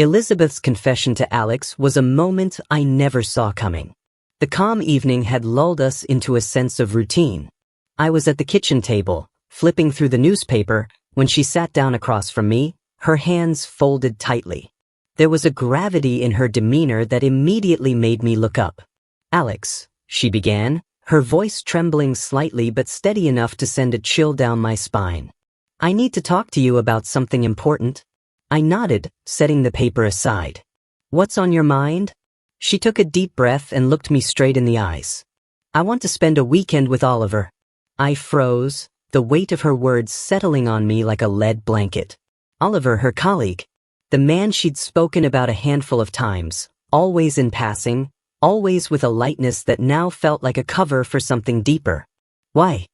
Elizabeth's confession to Alex was a moment I never saw coming. The calm evening had lulled us into a sense of routine. I was at the kitchen table, flipping through the newspaper, when she sat down across from me, her hands folded tightly. There was a gravity in her demeanor that immediately made me look up. "Alex," she began, her voice trembling slightly but steady enough to send a chill down my spine. "I need to talk to you about something important." I nodded, setting the paper aside. "What's on your mind?" She took a deep breath and looked me straight in the eyes. "I want to spend a weekend with Oliver." I froze, the weight of her words settling on me like a lead blanket. Oliver, her colleague. The man she'd spoken about a handful of times, always in passing, always with a lightness that now felt like a cover for something deeper. "Why?"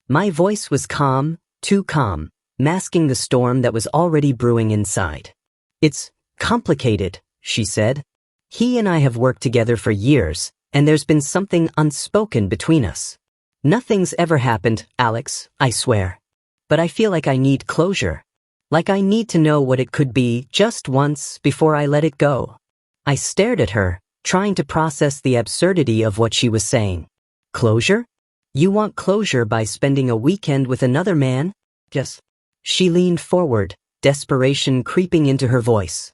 My voice was calm, too calm, masking the storm that was already brewing inside. "It's complicated," she said. "He and I have worked together for years, and there's been something unspoken between us. Nothing's ever happened, Alex, I swear. But I feel like I need closure. Like I need to know what it could be just once before I let it go." I stared at her, trying to process the absurdity of what she was saying. "Closure? You want closure by spending a weekend with another man?" "Yes." She leaned forward, desperation creeping into her voice.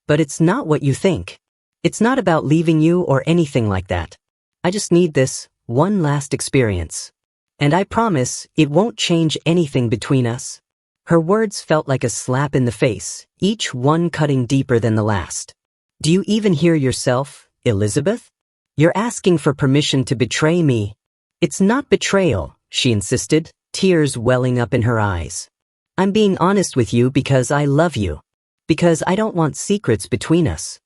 "But it's not what you think. It's not about leaving you or anything like that. I just need this one last experience. And I promise it won't change anything between us." Her words felt like a slap in the face, each one cutting deeper than the last. "Do you even hear yourself, Elizabeth? You're asking for permission to betray me." "It's not betrayal," she insisted, tears welling up in her eyes. "I'm being honest with you because I love you. Because I don't want secrets between us."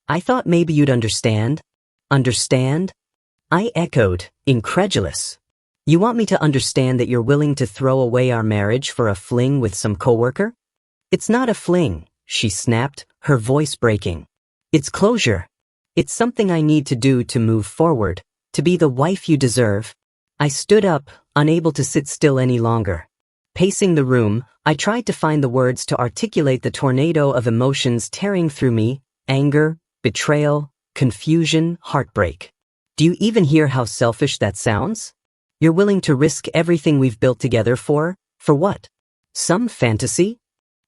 I thought maybe you'd understand." "Understand?" I echoed, incredulous. "You want me to understand that you're willing to throw away our marriage for a fling with some coworker?" "It's not a fling," she snapped, her voice breaking. "It's closure. It's something I need to do to move forward, to be the wife you deserve." I stood up, unable to sit still any longer. Pacing the room, I tried to find the words to articulate the tornado of emotions tearing through me: anger, betrayal, confusion, heartbreak. "Do you even hear how selfish that sounds? You're willing to risk everything we've built together for what? Some fantasy?"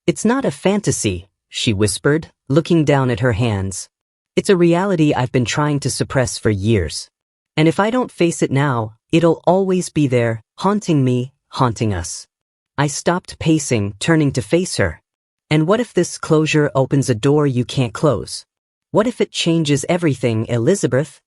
"It's not a fantasy," she whispered, looking down at her hands. "It's a reality I've been trying to suppress for years. And if I don't face it now, it'll always be there, haunting me, haunting us." I stopped pacing, turning to face her. "And what if this closure opens a door you can't close? What if it changes everything, Elizabeth?"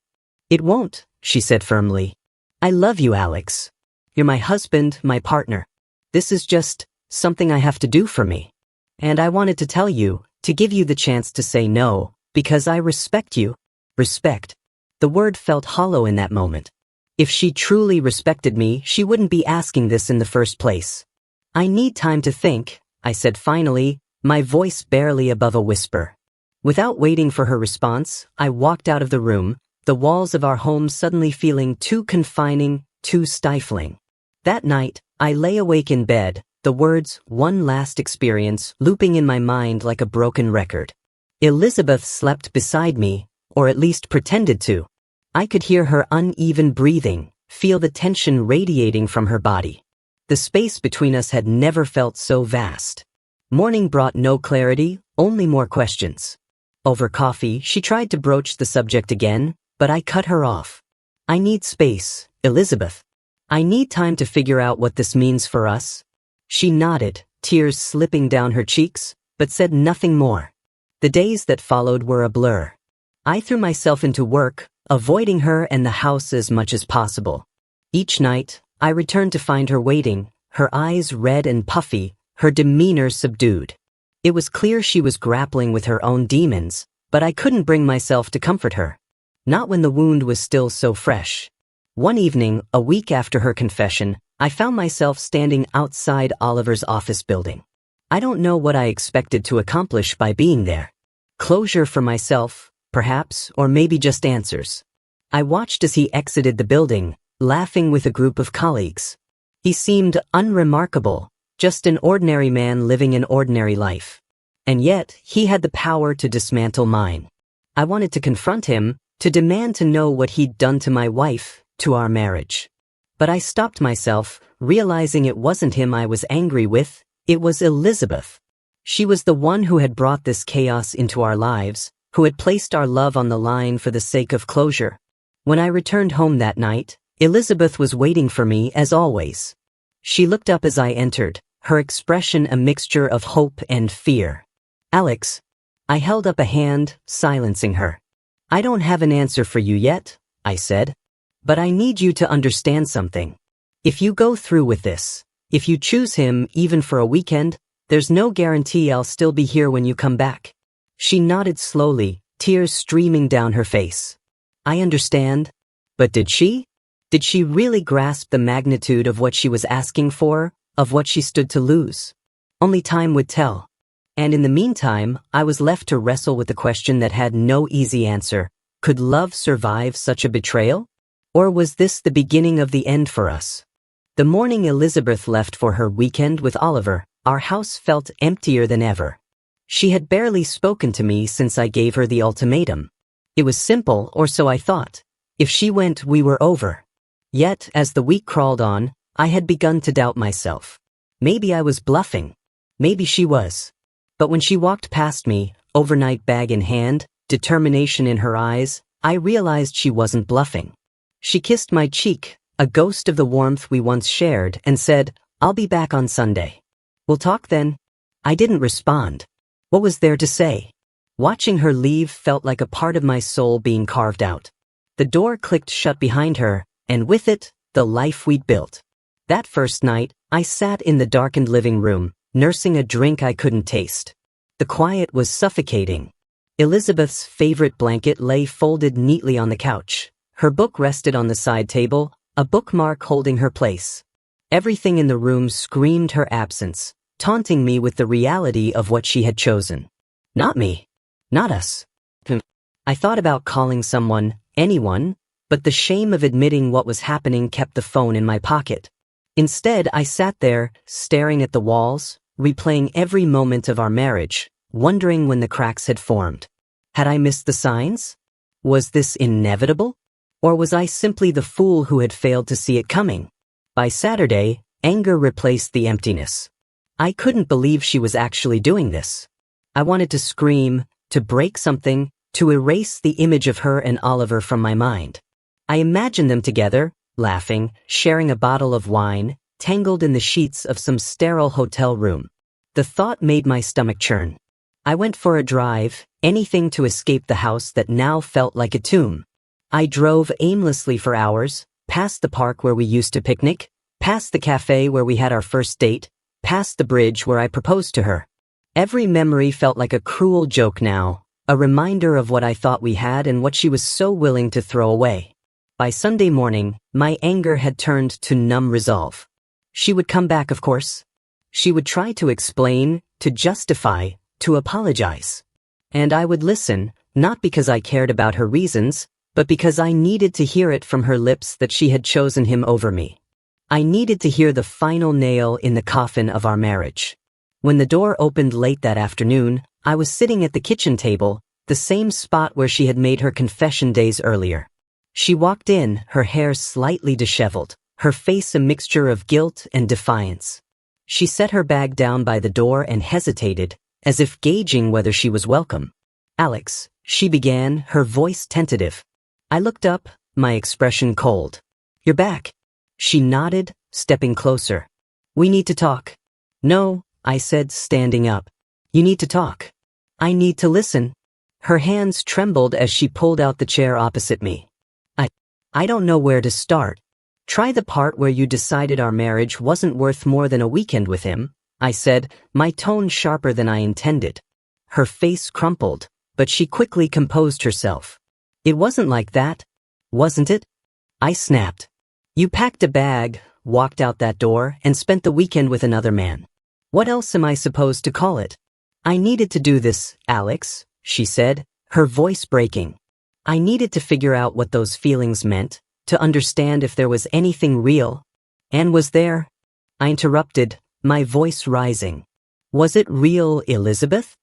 "It won't," she said firmly. "I love you, Alex. You're my husband, my partner. This is just something I have to do for me. And I wanted to tell you, to give you the chance to say no, because I respect you." Respect. The word felt hollow in that moment. If she truly respected me, she wouldn't be asking this in the first place. "I need time to think," I said finally, my voice barely above a whisper. Without waiting for her response, I walked out of the room, the walls of our home suddenly feeling too confining, too stifling. That night, I lay awake in bed, the words "one last experience" looping in my mind like a broken record. Elizabeth slept beside me, or at least pretended to. I could hear her uneven breathing, feel the tension radiating from her body. The space between us had never felt so vast. Morning brought no clarity, only more questions. Over coffee, she tried to broach the subject again, but I cut her off. "I need space, Elizabeth. I need time to figure out what this means for us." She nodded, tears slipping down her cheeks, but said nothing more. The days that followed were a blur. I threw myself into work, avoiding her and the house as much as possible. Each night, I returned to find her waiting, her eyes red and puffy, her demeanor subdued. It was clear she was grappling with her own demons, but I couldn't bring myself to comfort her. Not when the wound was still so fresh. One evening, a week after her confession, I found myself standing outside Oliver's office building. I don't know what I expected to accomplish by being there. Closure for myself, perhaps, or maybe just answers. I watched as he exited the building, laughing with a group of colleagues. He seemed unremarkable, just an ordinary man living an ordinary life. And yet, he had the power to dismantle mine. I wanted to confront him, to demand to know what he'd done to my wife, to our marriage. But I stopped myself, realizing it wasn't him I was angry with, it was Elizabeth. She was the one who had brought this chaos into our lives, who had placed our love on the line for the sake of closure. When I returned home that night, Elizabeth was waiting for me as always. She looked up as I entered, her expression a mixture of hope and fear. "Alex." I held up a hand, silencing her. "I don't have an answer for you yet," I said. "But I need you to understand something. If you go through with this, if you choose him even for a weekend, there's no guarantee I'll still be here when you come back." She nodded slowly, tears streaming down her face. "I understand." But did she? Did she really grasp the magnitude of what she was asking for, of what she stood to lose? Only time would tell. And in the meantime, I was left to wrestle with the question that had no easy answer. Could love survive such a betrayal? Or was this the beginning of the end for us? The morning Elizabeth left for her weekend with Oliver, our house felt emptier than ever. She had barely spoken to me since I gave her the ultimatum. It was simple, or so I thought. If she went, we were over. Yet, as the week crawled on, I had begun to doubt myself. Maybe I was bluffing. Maybe she was. But when she walked past me, overnight bag in hand, determination in her eyes, I realized she wasn't bluffing. She kissed my cheek, a ghost of the warmth we once shared, and said, "I'll be back on Sunday. We'll talk then." I didn't respond. What was there to say? Watching her leave felt like a part of my soul being carved out. The door clicked shut behind her, and with it, the life we'd built. That first night, I sat in the darkened living room, nursing a drink I couldn't taste. The quiet was suffocating. Elizabeth's favorite blanket lay folded neatly on the couch. Her book rested on the side table, a bookmark holding her place. Everything in the room screamed her absence, taunting me with the reality of what she had chosen. Not me. Not us. I thought about calling someone, anyone, but the shame of admitting what was happening kept the phone in my pocket. Instead, I sat there, staring at the walls, replaying every moment of our marriage, wondering when the cracks had formed. Had I missed the signs? Was this inevitable? Or was I simply the fool who had failed to see it coming? By Saturday, anger replaced the emptiness. I couldn't believe she was actually doing this. I wanted to scream, to break something, to erase the image of her and Oliver from my mind. I imagined them together, laughing, sharing a bottle of wine, tangled in the sheets of some sterile hotel room. The thought made my stomach churn. I went for a drive, anything to escape the house that now felt like a tomb. I drove aimlessly for hours, past the park where we used to picnic, past the cafe where we had our first date, past the bridge where I proposed to her. Every memory felt like a cruel joke now, a reminder of what I thought we had and what she was so willing to throw away. By Sunday morning, my anger had turned to numb resolve. She would come back, of course. She would try to explain, to justify, to apologize. And I would listen, not because I cared about her reasons, but because I needed to hear it from her lips that she had chosen him over me. I needed to hear the final nail in the coffin of our marriage. When the door opened late that afternoon, I was sitting at the kitchen table, the same spot where she had made her confession days earlier. She walked in, her hair slightly disheveled, her face a mixture of guilt and defiance. She set her bag down by the door and hesitated, as if gauging whether she was welcome. "Alex," she began, her voice tentative. I looked up, my expression cold. "You're back." She nodded, stepping closer. "We need to talk." "No," I said, standing up. "You need to talk. I need to listen." Her hands trembled as she pulled out the chair opposite me. I don't know where to start. "Try the part where you decided our marriage wasn't worth more than a weekend with him," I said, my tone sharper than I intended. Her face crumpled, but she quickly composed herself. "It wasn't like that, wasn't it?" I snapped. "You packed a bag, walked out that door, and spent the weekend with another man. What else am I supposed to call it?" "I needed to do this, Alex," she said, her voice breaking. I needed to figure out what those feelings meant, to understand if there was anything real. And was there? I interrupted, my voice rising. "Was it real, Elizabeth?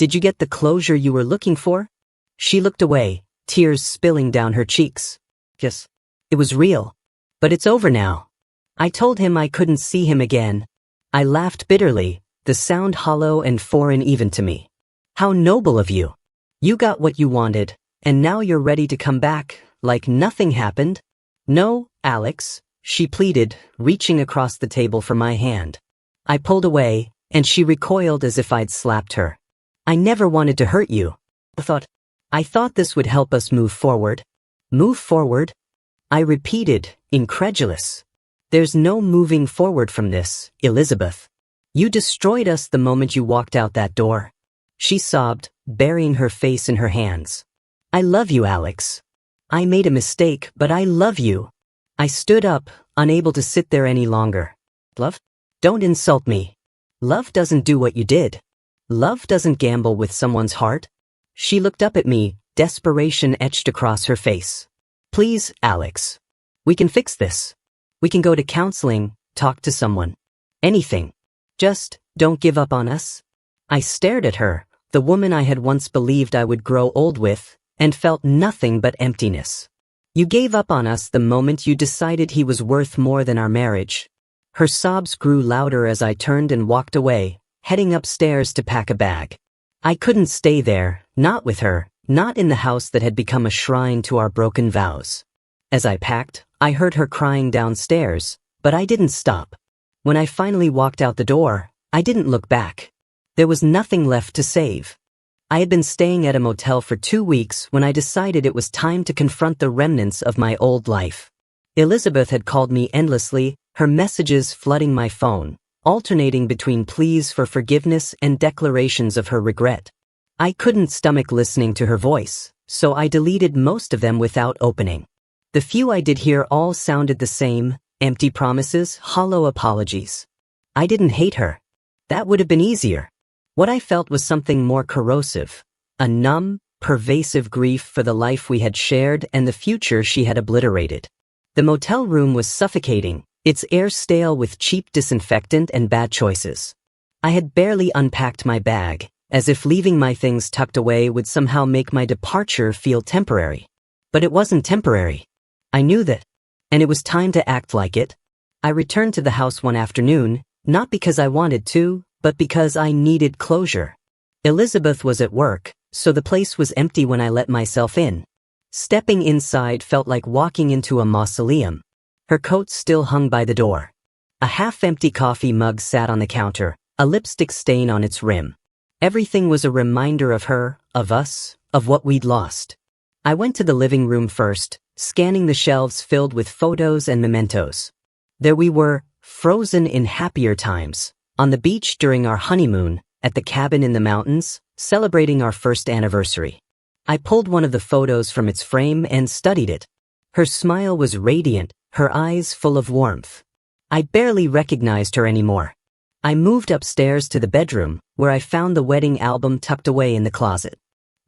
Did you get the closure you were looking for? She looked away, tears spilling down her cheeks. Yes. It was real. But it's over now. I told him I couldn't see him again. I laughed bitterly, the sound hollow and foreign even to me. How noble of you. You got what you wanted, and now you're ready to come back, like nothing happened? No, Alex, she pleaded, reaching across the table for my hand. I pulled away, and she recoiled as if I'd slapped her. I never wanted to hurt you. I thought this would help us move forward. Move forward? I repeated, incredulous. There's no moving forward from this, Elizabeth. You destroyed us the moment you walked out that door. She sobbed, burying her face in her hands. I love you, Alex. I made a mistake, but I love you. I stood up, unable to sit there any longer. Love? Don't insult me. Love doesn't do what you did. Love doesn't gamble with someone's heart. She looked up at me, desperation etched across her face. Please, Alex. We can fix this. We can go to counseling, talk to someone. Anything. Just don't give up on us. I stared at her, the woman I had once believed I would grow old with, and felt nothing but emptiness. You gave up on us the moment you decided he was worth more than our marriage. Her sobs grew louder as I turned and walked away, heading upstairs to pack a bag. I couldn't stay there, not with her, not in the house that had become a shrine to our broken vows. As I packed, I heard her crying downstairs, but I didn't stop. When I finally walked out the door, I didn't look back. There was nothing left to save. I had been staying at a motel for 2 weeks when I decided it was time to confront the remnants of my old life. Elizabeth had called me endlessly, her messages flooding my phone, alternating between pleas for forgiveness and declarations of her regret. I couldn't stomach listening to her voice, so I deleted most of them without opening. The few I did hear all sounded the same, empty promises, hollow apologies. I didn't hate her. That would have been easier. What I felt was something more corrosive, a numb, pervasive grief for the life we had shared and the future she had obliterated. The motel room was suffocating, its air stale with cheap disinfectant and bad choices. I had barely unpacked my bag, as if leaving my things tucked away would somehow make my departure feel temporary. But it wasn't temporary. I knew that, and it was time to act like it. I returned to the house one afternoon, not because I wanted to, but because I needed closure. Elizabeth was at work, so the place was empty when I let myself in. Stepping inside felt like walking into a mausoleum. Her coat still hung by the door. A half-empty coffee mug sat on the counter, a lipstick stain on its rim. Everything was a reminder of her, of us, of what we'd lost. I went to the living room first, scanning the shelves filled with photos and mementos. There we were, frozen in happier times, on the beach during our honeymoon, at the cabin in the mountains, celebrating our first anniversary. I pulled one of the photos from its frame and studied it. Her smile was radiant, her eyes full of warmth. I barely recognized her anymore. I moved upstairs to the bedroom, where I found the wedding album tucked away in the closet.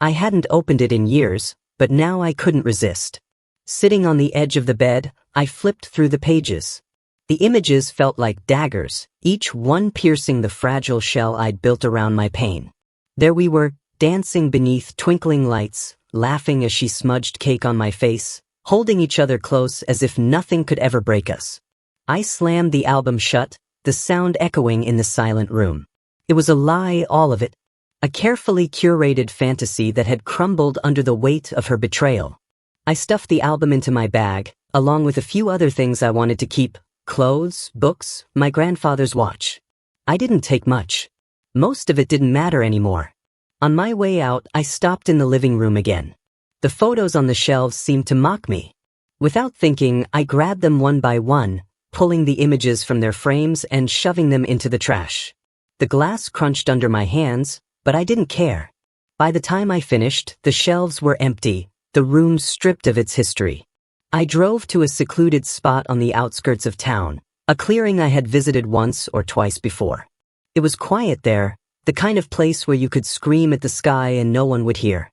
I hadn't opened it in years, but now I couldn't resist. Sitting on the edge of the bed, I flipped through the pages. The images felt like daggers, each one piercing the fragile shell I'd built around my pain. There we were, dancing beneath twinkling lights, laughing as she smudged cake on my face, holding each other close as if nothing could ever break us. I slammed the album shut, the sound echoing in the silent room. It was a lie, all of it. A carefully curated fantasy that had crumbled under the weight of her betrayal. I stuffed the album into my bag, along with a few other things I wanted to keep. Clothes, books, my grandfather's watch. I didn't take much. Most of it didn't matter anymore. On my way out, I stopped in the living room again. The photos on the shelves seemed to mock me. Without thinking, I grabbed them one by one, pulling the images from their frames and shoving them into the trash. The glass crunched under my hands, but I didn't care. By the time I finished, the shelves were empty, the room stripped of its history. I drove to a secluded spot on the outskirts of town, a clearing I had visited once or twice before. It was quiet there, the kind of place where you could scream at the sky and no one would hear.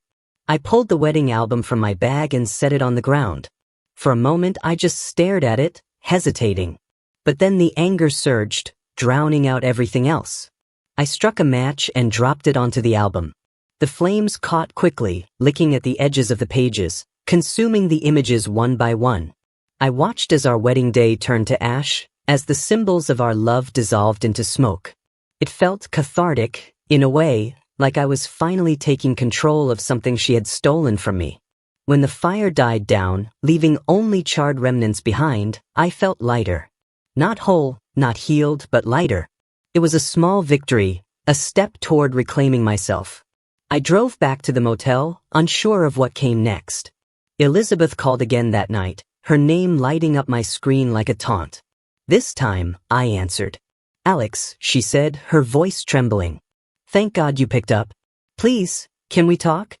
I pulled the wedding album from my bag and set it on the ground. For a moment I just stared at it, hesitating. But then the anger surged, drowning out everything else. I struck a match and dropped it onto the album. The flames caught quickly, licking at the edges of the pages, consuming the images one by one. I watched as our wedding day turned to ash, as the symbols of our love dissolved into smoke. It felt cathartic, in a way, like I was finally taking control of something she had stolen from me. When the fire died down, leaving only charred remnants behind, I felt lighter. Not whole, not healed, but lighter. It was a small victory, a step toward reclaiming myself. I drove back to the motel, unsure of what came next. Elizabeth called again that night, her name lighting up my screen like a taunt. This time, I answered. "Alex," she said, her voice trembling. "Thank God you picked up. Please, can we talk?"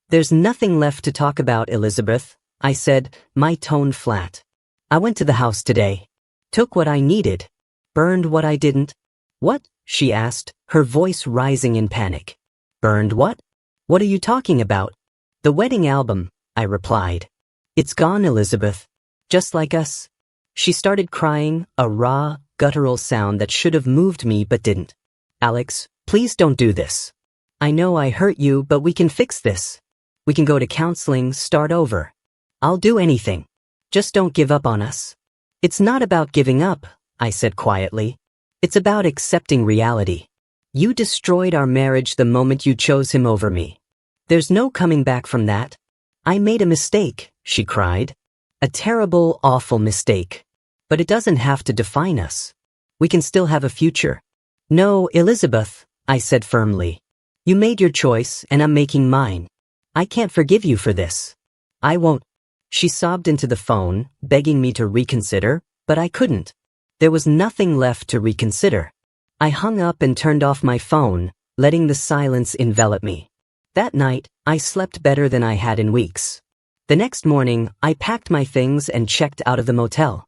"There's nothing left to talk about, Elizabeth," I said, my tone flat. "I went to the house today. Took what I needed. Burned what I didn't." "What?" she asked, her voice rising in panic. "Burned what? What are you talking about?" "The wedding album," I replied. "It's gone, Elizabeth. Just like us." She started crying, a raw, guttural sound that should have moved me but didn't. "Alex, please don't do this. I know I hurt you, but we can fix this. We can go to counseling, start over. I'll do anything. Just don't give up on us." "It's not about giving up," I said quietly. "It's about accepting reality. You destroyed our marriage the moment you chose him over me. There's no coming back from that. I made a mistake," she cried. "A terrible, awful mistake. But it doesn't have to define us. We can still have a future." "No, Elizabeth," I said firmly. "You made your choice, and I'm making mine. I can't forgive you for this. I won't." She sobbed into the phone, begging me to reconsider, but I couldn't. There was nothing left to reconsider. I hung up and turned off my phone, letting the silence envelop me. That night, I slept better than I had in weeks. The next morning, I packed my things and checked out of the motel.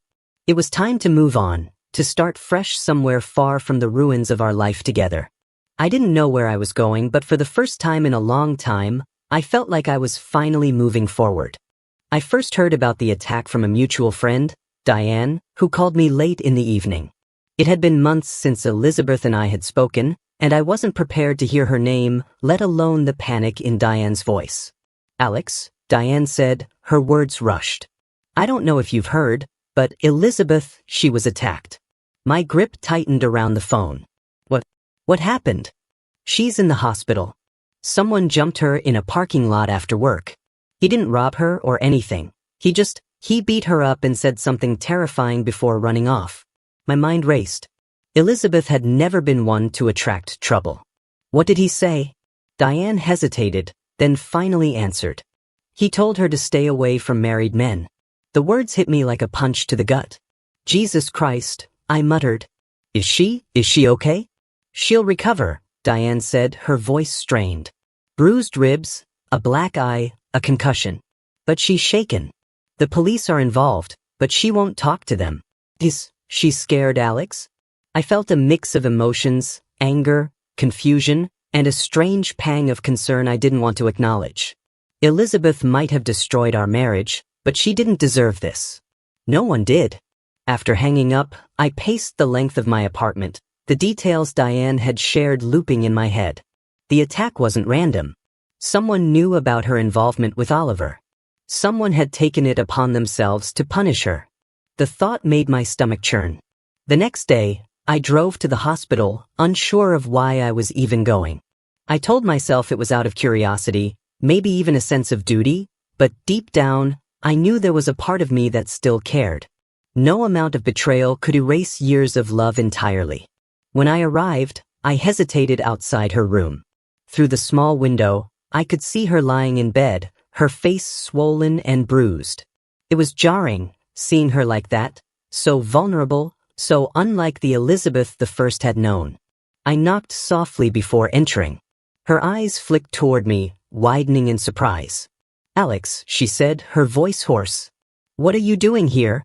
It was time to move on, to start fresh somewhere far from the ruins of our life together. I didn't know where I was going, but for the first time in a long time, I felt like I was finally moving forward. I first heard about the attack from a mutual friend, Diane, who called me late in the evening. It had been months since Elizabeth and I had spoken, and I wasn't prepared to hear her name, let alone the panic in Diane's voice. "Alex," Diane said, her words rushed. "I don't know if you've heard, but Elizabeth, she was attacked." My grip tightened around the phone. What happened?" "She's in the hospital. Someone jumped her in a parking lot after work. He didn't rob her or anything. He beat her up and said something terrifying before running off." My mind raced. Elizabeth had never been one to attract trouble. "What did he say?" Diane hesitated, then finally answered. "He told her to stay away from married men." The words hit me like a punch to the gut. "Jesus Christ," I muttered. Is she okay?" "She'll recover," Diane said, her voice strained. "Bruised ribs, a black eye, a concussion. But she's shaken. The police are involved, but she won't talk to them." "Is she scared, Alex?" I felt a mix of emotions, anger, confusion, and a strange pang of concern I didn't want to acknowledge. Elizabeth might have destroyed our marriage, but she didn't deserve this. No one did. After hanging up, I paced the length of my apartment, the details Diane had shared looping in my head. The attack wasn't random. Someone knew about her involvement with Oliver. Someone had taken it upon themselves to punish her. The thought made my stomach churn. The next day, I drove to the hospital, unsure of why I was even going. I told myself it was out of curiosity, maybe even a sense of duty, but deep down, I knew there was a part of me that still cared. No amount of betrayal could erase years of love entirely. When I arrived, I hesitated outside her room. Through the small window, I could see her lying in bed, her face swollen and bruised. It was jarring, seeing her like that, so vulnerable, so unlike the Elizabeth the first had known. I knocked softly before entering. Her eyes flicked toward me, widening in surprise. "Alex," she said, her voice hoarse. "What are you doing here?"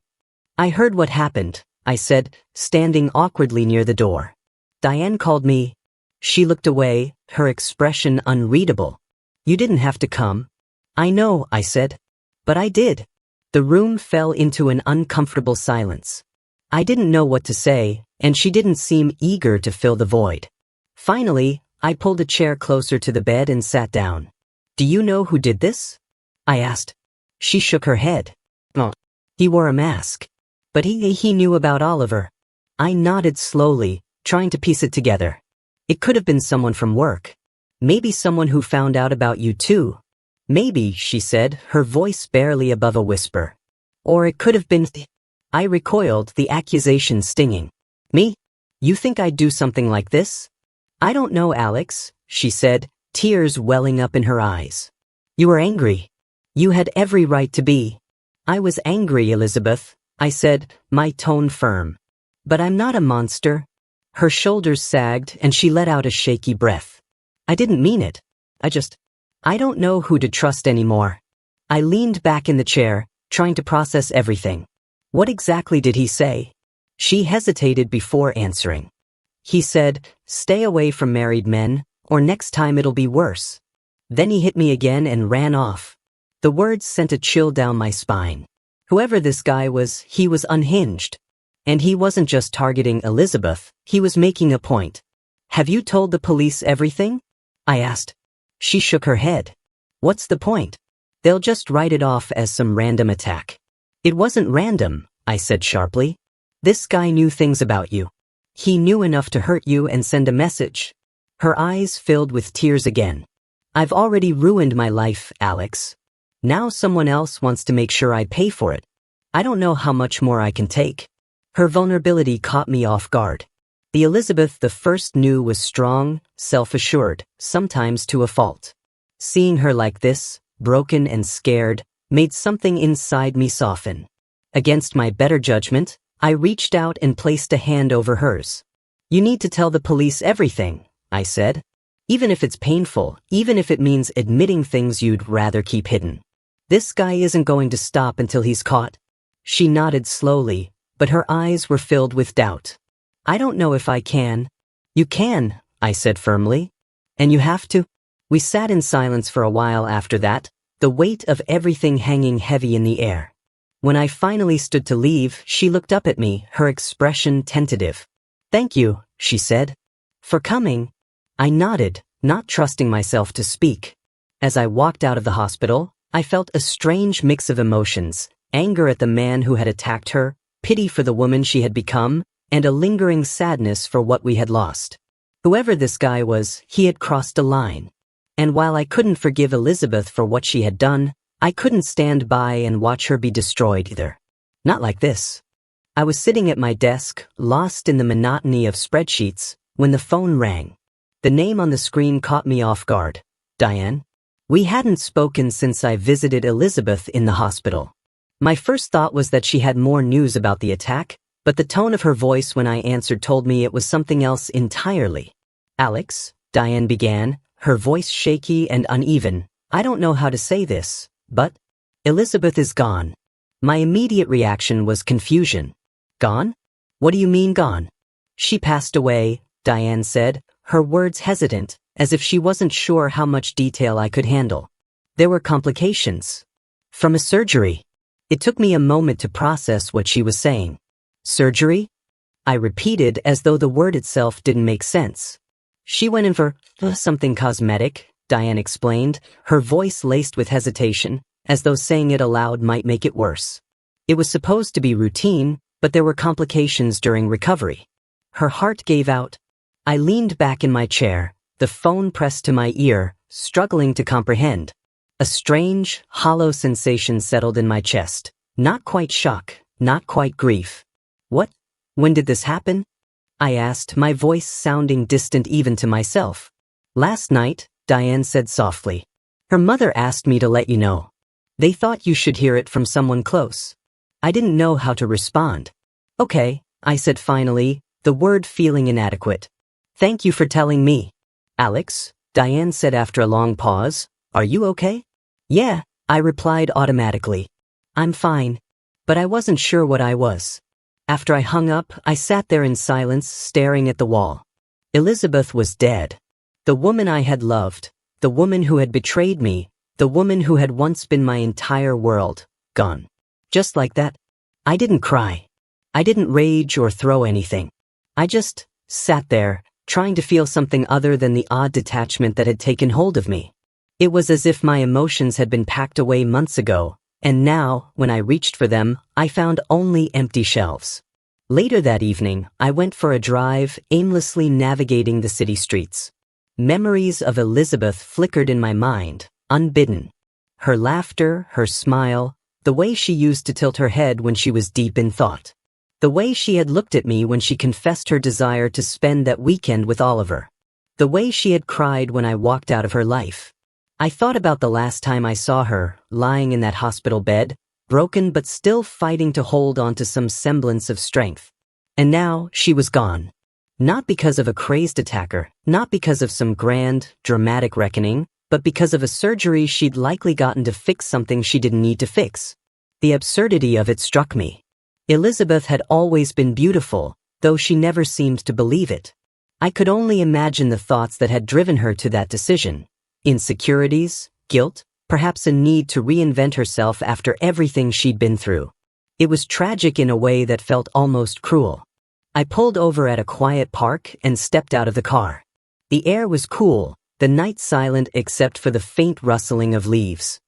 "I heard what happened," I said, standing awkwardly near the door. "Diane called me." She looked away, her expression unreadable. "You didn't have to come." "I know," I said. "But I did." The room fell into an uncomfortable silence. I didn't know what to say, and she didn't seem eager to fill the void. Finally, I pulled a chair closer to the bed and sat down. Do you know who did this? I asked. She shook her head. Oh. He wore a mask. But he knew about Oliver. I nodded slowly, trying to piece it together. It could have been someone from work. Maybe someone who found out about you too. Maybe, she said, her voice barely above a whisper. Or it could have been... I recoiled, the accusation stinging. Me? You think I'd do something like this? I don't know, Alex, she said, tears welling up in her eyes. You were angry. You had every right to be. I was angry, Elizabeth, I said, my tone firm. But I'm not a monster. Her shoulders sagged and she let out a shaky breath. I didn't mean it. I don't know who to trust anymore. I leaned back in the chair, trying to process everything. What exactly did he say? She hesitated before answering. He said, stay away from married men, or next time it'll be worse. Then he hit me again and ran off. The words sent a chill down my spine. Whoever this guy was, he was unhinged. And he wasn't just targeting Elizabeth, he was making a point. Have you told the police everything? I asked. She shook her head. What's the point? They'll just write it off as some random attack. It wasn't random, I said sharply. This guy knew things about you. He knew enough to hurt you and send a message. Her eyes filled with tears again. I've already ruined my life, Alex. Now someone else wants to make sure I pay for it. I don't know how much more I can take. Her vulnerability caught me off guard. The Elizabeth the first knew was strong, self-assured, sometimes to a fault. Seeing her like this, broken and scared, made something inside me soften. Against my better judgment, I reached out and placed a hand over hers. You need to tell the police everything, I said. Even if it's painful, even if it means admitting things you'd rather keep hidden. This guy isn't going to stop until he's caught. She nodded slowly, but her eyes were filled with doubt. I don't know if I can. You can, I said firmly. And you have to. We sat in silence for a while after that, the weight of everything hanging heavy in the air. When I finally stood to leave, she looked up at me, her expression tentative. Thank you, she said. For coming. I nodded, not trusting myself to speak. As I walked out of the hospital, I felt a strange mix of emotions, anger at the man who had attacked her, pity for the woman she had become, and a lingering sadness for what we had lost. Whoever this guy was, he had crossed a line. And while I couldn't forgive Elizabeth for what she had done, I couldn't stand by and watch her be destroyed either. Not like this. I was sitting at my desk, lost in the monotony of spreadsheets, when the phone rang. The name on the screen caught me off guard. Diane. We hadn't spoken since I visited Elizabeth in the hospital. My first thought was that she had more news about the attack, but the tone of her voice when I answered told me it was something else entirely. Alex, Diane began, her voice shaky and uneven. I don't know how to say this, but Elizabeth is gone. My immediate reaction was confusion. Gone? What do you mean gone? She passed away, Diane said, her words hesitant, as if she wasn't sure how much detail I could handle. There were complications. From a surgery. It took me a moment to process what she was saying. Surgery? I repeated as though the word itself didn't make sense. She went in for something cosmetic, Diane explained, her voice laced with hesitation, as though saying it aloud might make it worse. It was supposed to be routine, but there were complications during recovery. Her heart gave out. I leaned back in my chair, the phone pressed to my ear, struggling to comprehend. A strange, hollow sensation settled in my chest. Not quite shock, not quite grief. What? When did this happen? I asked, my voice sounding distant even to myself. Last night, Diane said softly. Her mother asked me to let you know. They thought you should hear it from someone close. I didn't know how to respond. Okay, I said finally, the word feeling inadequate. Thank you for telling me. Alex, Diane said after a long pause, are you okay? Yeah, I replied automatically. I'm fine. But I wasn't sure what I was. After I hung up, I sat there in silence, staring at the wall. Elizabeth was dead. The woman I had loved, the woman who had betrayed me, the woman who had once been my entire world, gone. Just like that. I didn't cry. I didn't rage or throw anything. I just sat there, trying to feel something other than the odd detachment that had taken hold of me. It was as if my emotions had been packed away months ago, and now, when I reached for them, I found only empty shelves. Later that evening, I went for a drive, aimlessly navigating the city streets. Memories of Elizabeth flickered in my mind, unbidden. Her laughter, her smile, the way she used to tilt her head when she was deep in thought. The way she had looked at me when she confessed her desire to spend that weekend with Oliver. The way she had cried when I walked out of her life. I thought about the last time I saw her, lying in that hospital bed, broken but still fighting to hold on to some semblance of strength. And now she was gone. Not because of a crazed attacker, not because of some grand, dramatic reckoning, but because of a surgery she'd likely gotten to fix something she didn't need to fix. The absurdity of it struck me. Elizabeth had always been beautiful, though she never seemed to believe it. I could only imagine the thoughts that had driven her to that decision. Insecurities, guilt, perhaps a need to reinvent herself after everything she'd been through. It was tragic in a way that felt almost cruel. I pulled over at a quiet park and stepped out of the car. The air was cool, the night silent except for the faint rustling of leaves.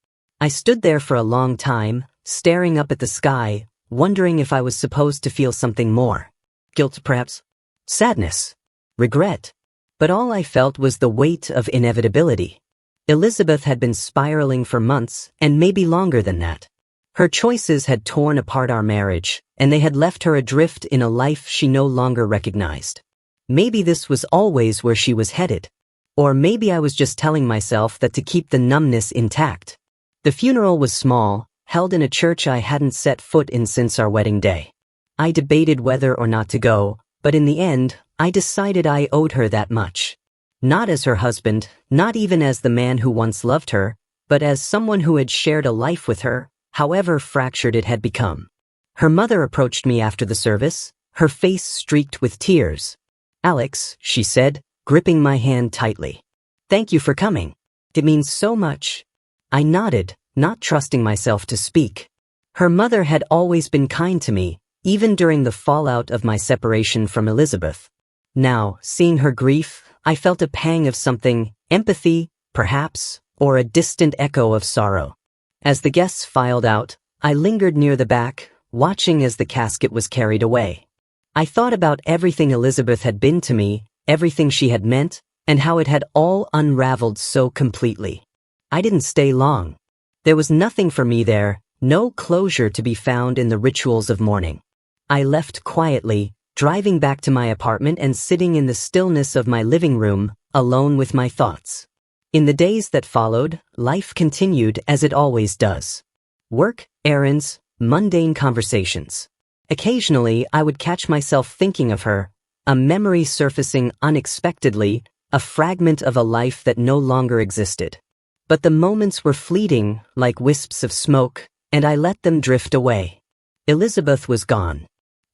I stood there for a long time, staring up at the sky, wondering if I was supposed to feel something more. Guilt, perhaps? Sadness? Regret? But all I felt was the weight of inevitability. Elizabeth had been spiraling for months, and maybe longer than that. Her choices had torn apart our marriage, and they had left her adrift in a life she no longer recognized. Maybe this was always where she was headed. Or maybe I was just telling myself that to keep the numbness intact. The funeral was small, held in a church I hadn't set foot in since our wedding day. I debated whether or not to go, but in the end, I decided I owed her that much. Not as her husband, not even as the man who once loved her, but as someone who had shared a life with her, however fractured it had become. Her mother approached me after the service, her face streaked with tears. "Alex," she said, gripping my hand tightly. "Thank you for coming. It means so much." I nodded, not trusting myself to speak. Her mother had always been kind to me, even during the fallout of my separation from Elizabeth. Now, seeing her grief, I felt a pang of something, empathy, perhaps, or a distant echo of sorrow. As the guests filed out, I lingered near the back, watching as the casket was carried away. I thought about everything Elizabeth had been to me, everything she had meant, and how it had all unraveled so completely. I didn't stay long. There was nothing for me there, no closure to be found in the rituals of mourning. I left quietly, driving back to my apartment and sitting in the stillness of my living room, alone with my thoughts. In the days that followed, life continued as it always does. Work, errands, mundane conversations. Occasionally, I would catch myself thinking of her, a memory surfacing unexpectedly, a fragment of a life that no longer existed. But the moments were fleeting, like wisps of smoke, and I let them drift away. Elizabeth was gone.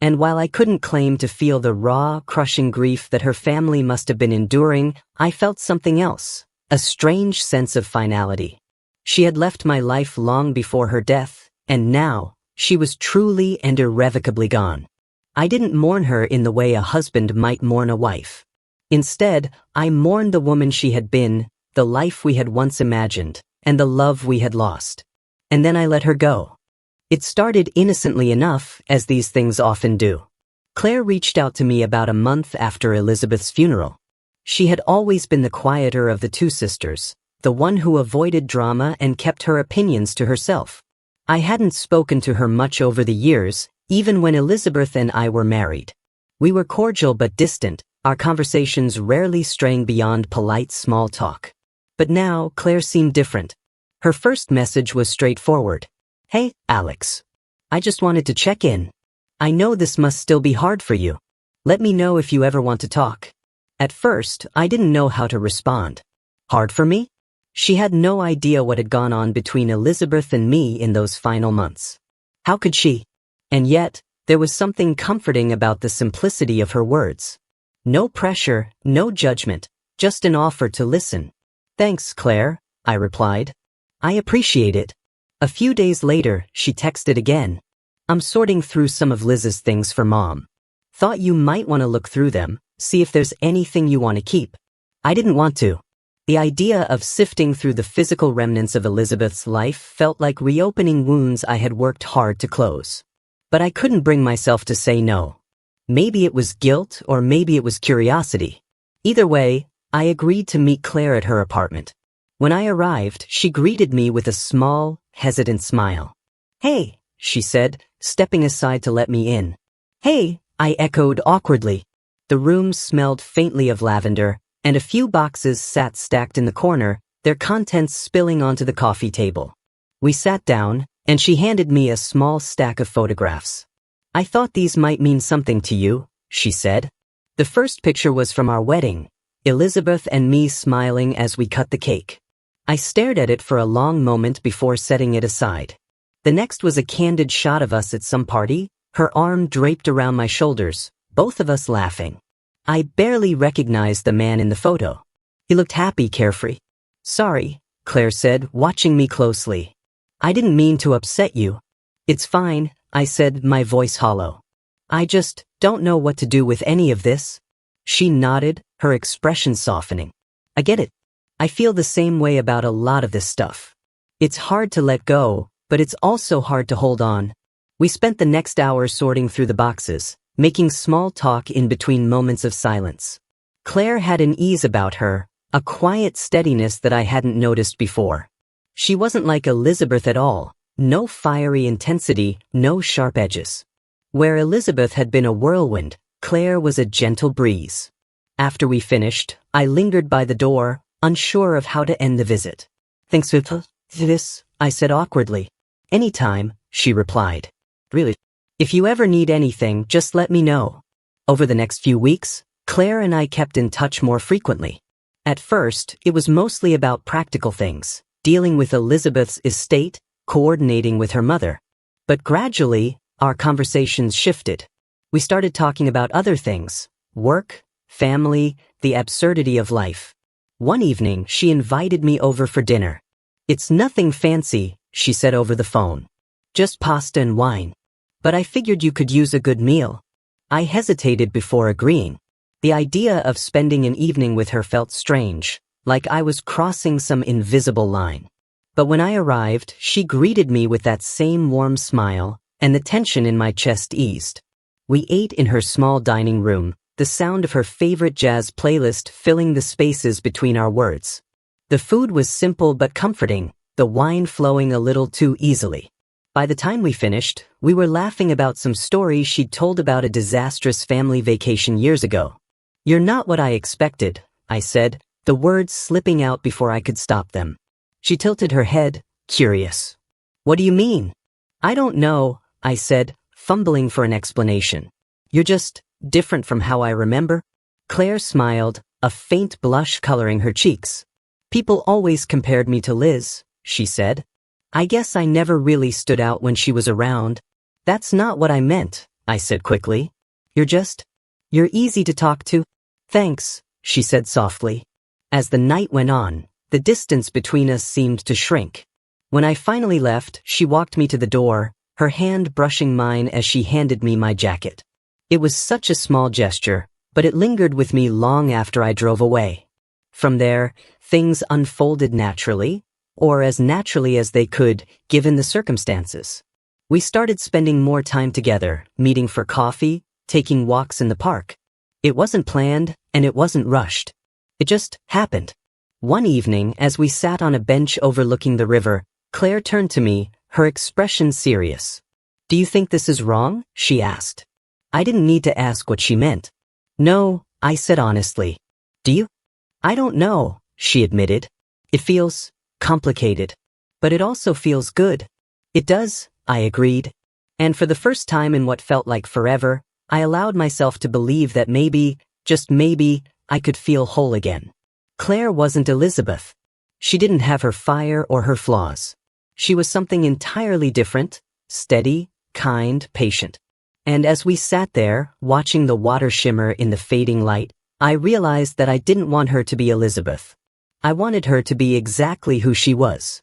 And while I couldn't claim to feel the raw, crushing grief that her family must have been enduring, I felt something else, a strange sense of finality. She had left my life long before her death, and now, she was truly and irrevocably gone. I didn't mourn her in the way a husband might mourn a wife. Instead, I mourned the woman she had been, the life we had once imagined, and the love we had lost. And then I let her go. It started innocently enough, as these things often do. Claire reached out to me about a month after Elizabeth's funeral. She had always been the quieter of the two sisters, the one who avoided drama and kept her opinions to herself. I hadn't spoken to her much over the years, even when Elizabeth and I were married. We were cordial but distant, our conversations rarely straying beyond polite small talk. But now, Claire seemed different. Her first message was straightforward. "Hey, Alex. I just wanted to check in. I know this must still be hard for you. Let me know if you ever want to talk." At first, I didn't know how to respond. Hard for me? She had no idea what had gone on between Elizabeth and me in those final months. How could she? And yet, there was something comforting about the simplicity of her words. No pressure, no judgment, just an offer to listen. "Thanks, Claire," I replied. "I appreciate it." A few days later, she texted again. "I'm sorting through some of Liz's things for Mom. Thought you might want to look through them, see if there's anything you want to keep. I didn't want to. The idea of sifting through the physical remnants of Elizabeth's life felt like reopening wounds I had worked hard to close. But I couldn't bring myself to say no. Maybe it was guilt or maybe it was curiosity. Either way, I agreed to meet Claire at her apartment. When I arrived, she greeted me with a small, hesitant smile. "Hey," she said, stepping aside to let me in. "Hey," I echoed awkwardly. The room smelled faintly of lavender, and a few boxes sat stacked in the corner, their contents spilling onto the coffee table. We sat down, and she handed me a small stack of photographs. "I thought these might mean something to you," she said. The first picture was from our wedding, Elizabeth and me smiling as we cut the cake. I stared at it for a long moment before setting it aside. The next was a candid shot of us at some party, her arm draped around my shoulders, both of us laughing. I barely recognized the man in the photo. He looked happy, carefree. "Sorry," Claire said, watching me closely. "I didn't mean to upset you." "It's fine," I said, my voice hollow. "I just don't know what to do with any of this." She nodded, her expression softening. "I get it. I feel the same way about a lot of this stuff. It's hard to let go, but it's also hard to hold on." We spent the next hour sorting through the boxes, making small talk in between moments of silence. Claire had an ease about her, a quiet steadiness that I hadn't noticed before. She wasn't like Elizabeth at all, no fiery intensity, no sharp edges. Where Elizabeth had been a whirlwind, Claire was a gentle breeze. After we finished, I lingered by the door, unsure of how to end the visit. "Thanks for this," I said awkwardly. "Anytime," she replied. "Really? If you ever need anything, just let me know." Over the next few weeks, Claire and I kept in touch more frequently. At first, it was mostly about practical things, dealing with Elizabeth's estate, coordinating with her mother. But gradually, our conversations shifted. We started talking about other things: work, family, the absurdity of life. One evening, she invited me over for dinner. "It's nothing fancy," she said over the phone. "Just pasta and wine. But I figured you could use a good meal." I hesitated before agreeing. The idea of spending an evening with her felt strange, like I was crossing some invisible line. But when I arrived, she greeted me with that same warm smile, and the tension in my chest eased. We ate in her small dining room, the sound of her favorite jazz playlist filling the spaces between our words. The food was simple but comforting, the wine flowing a little too easily. By the time we finished, we were laughing about some stories she'd told about a disastrous family vacation years ago. "You're not what I expected," I said, the words slipping out before I could stop them. She tilted her head, curious. "What do you mean?" "I don't know," I said, fumbling for an explanation. "You're just different from how I remember." Claire smiled, a faint blush coloring her cheeks. "People always compared me to Liz," she said. "I guess I never really stood out when she was around." "That's not what I meant," I said quickly. You're easy to talk to." "Thanks," she said softly. As the night went on, the distance between us seemed to shrink. When I finally left, she walked me to the door, her hand brushing mine as she handed me my jacket. It was such a small gesture, but it lingered with me long after I drove away. From there, things unfolded naturally, or as naturally as they could, given the circumstances. We started spending more time together, meeting for coffee, taking walks in the park. It wasn't planned, and it wasn't rushed. It just happened. One evening, as we sat on a bench overlooking the river, Claire turned to me, her expression serious. "Do you think this is wrong?" she asked. I didn't need to ask what she meant. "No," I said honestly. "Do you?" "I don't know," she admitted. "It feels complicated. But it also feels good." "It does," I agreed. And for the first time in what felt like forever, I allowed myself to believe that maybe, just maybe, I could feel whole again. Claire wasn't Elizabeth. She didn't have her fire or her flaws. She was something entirely different, steady, kind, patient. And as we sat there, watching the water shimmer in the fading light, I realized that I didn't want her to be Elizabeth. I wanted her to be exactly who she was.